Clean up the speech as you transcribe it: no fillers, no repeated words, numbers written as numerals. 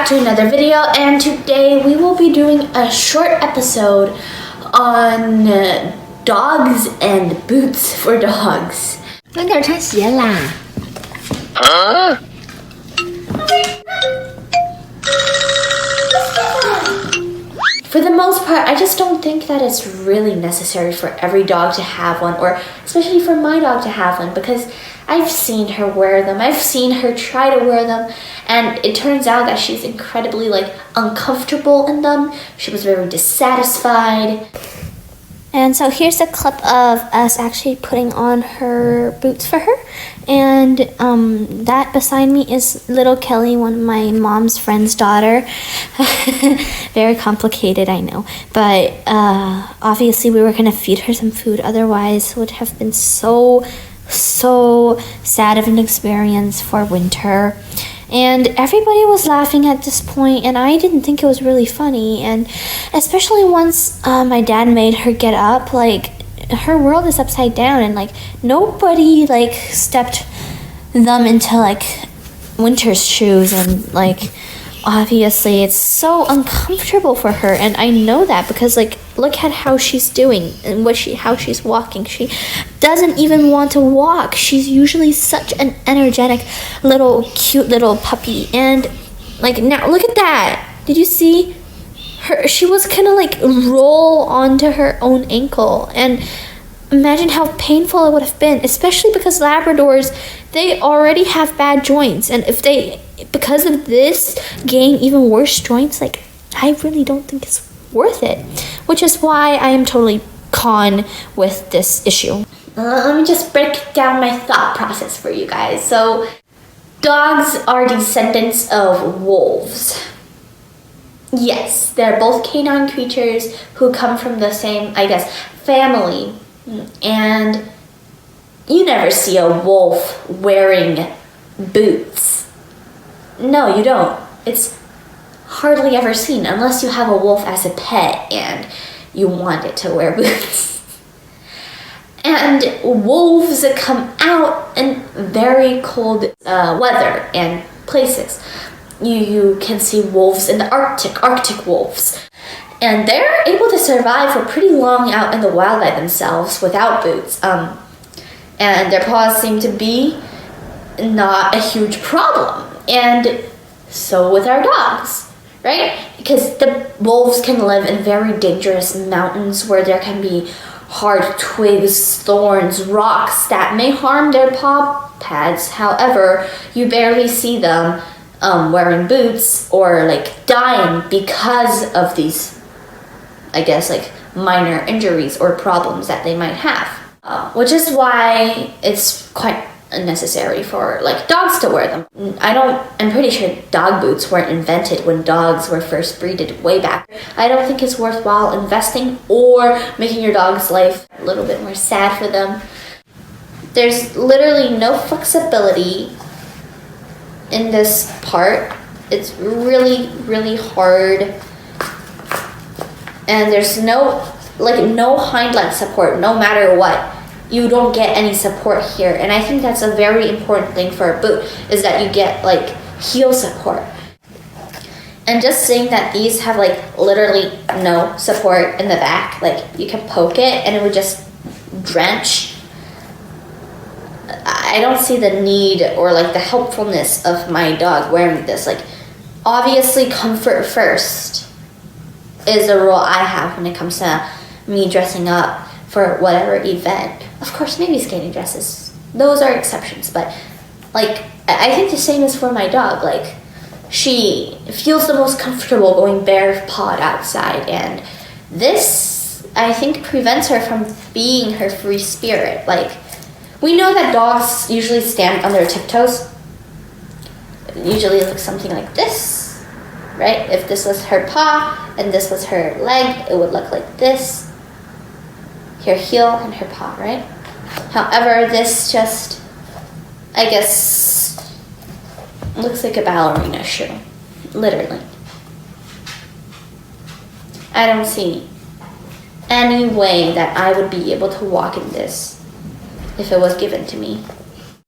back to another video, and today we will be doing a short episode on dogs and boots for dogs. 慢点穿鞋啦。For the most part, I just don't think that it's really necessary for every dog to have one, or especially for my dog to have one, because I've seen her wear them. I've seen her try to wear them, and it turns out that she's incredibly uncomfortable in them. She was very dissatisfied. And so here's a clip of us actually putting on her boots for her. And that beside me is little Kelly, one of my mom's friend's daughter. Very complicated, I know. But obviously we were going to feed her some food. Otherwise it would have been so sad of an experience for winter. And everybody was laughing at this point, and I didn't think it was really funny. And especially once my dad made her get up, her world is upside down, and nobody stepped them into winter's shoes, and obviously it's so uncomfortable for her, and I know that because look at how she's doing and how she's walking. She doesn't even want to walk. She's usually such an energetic cute little puppy, and now look at that. Did you see her? She was gonna roll onto her own ankle, and imagine how painful it would have been, especially because Labradors, they already have bad joints, and if they, because of this, gain even worse joints, I really don't think it's worth it, which is why I am totally con with this issue. Let me just break down my thought process for you guys. So, dogs are descendants of wolves. Yes, they're both canine creatures who come from the same, family. And you never see a wolf wearing boots. No, you don't. It's hardly ever seen unless you have a wolf as a pet and you want it to wear boots. And wolves come out in very cold weather and places. You can see wolves in the Arctic wolves. And they're able to survive for pretty long out in the wild by themselves without boots. And their paws seem to be not a huge problem. And so with our dogs, right? Because the wolves can live in very dangerous mountains where there can be hard twigs, thorns, rocks that may harm their paw pads. However, you barely see them wearing boots or dying because of these minor injuries or problems that they might have, which is why it's quite unnecessary for dogs to wear them. I'm pretty sure dog boots weren't invented when dogs were first breeded way back. I don't think it's worthwhile investing or making your dog's life a little bit more sad for them. There's literally no flexibility in this part. It's really, really hard. And there's no hind leg support, no matter what. You don't get any support here. And I think that's a very important thing for a boot, is that you get heel support. And just saying that these have literally no support in the back, you can poke it and it would just drench. I don't see the need or the helpfulness of my dog wearing this. Obviously comfort first is a rule I have when it comes to me dressing up for whatever event. Of course, maybe skating dresses, those are exceptions, but I think the same is for my dog. She feels the most comfortable going bare-pawed outside, and this, I think, prevents her from being her free spirit. We know that dogs usually stand on their tiptoes. It usually looks something like this, right? If this was her paw and this was her leg, it would look like this. Her heel and her paw, right? However, this just, looks like a ballerina shoe. Literally. I don't see any way that I would be able to walk in this if it was given to me.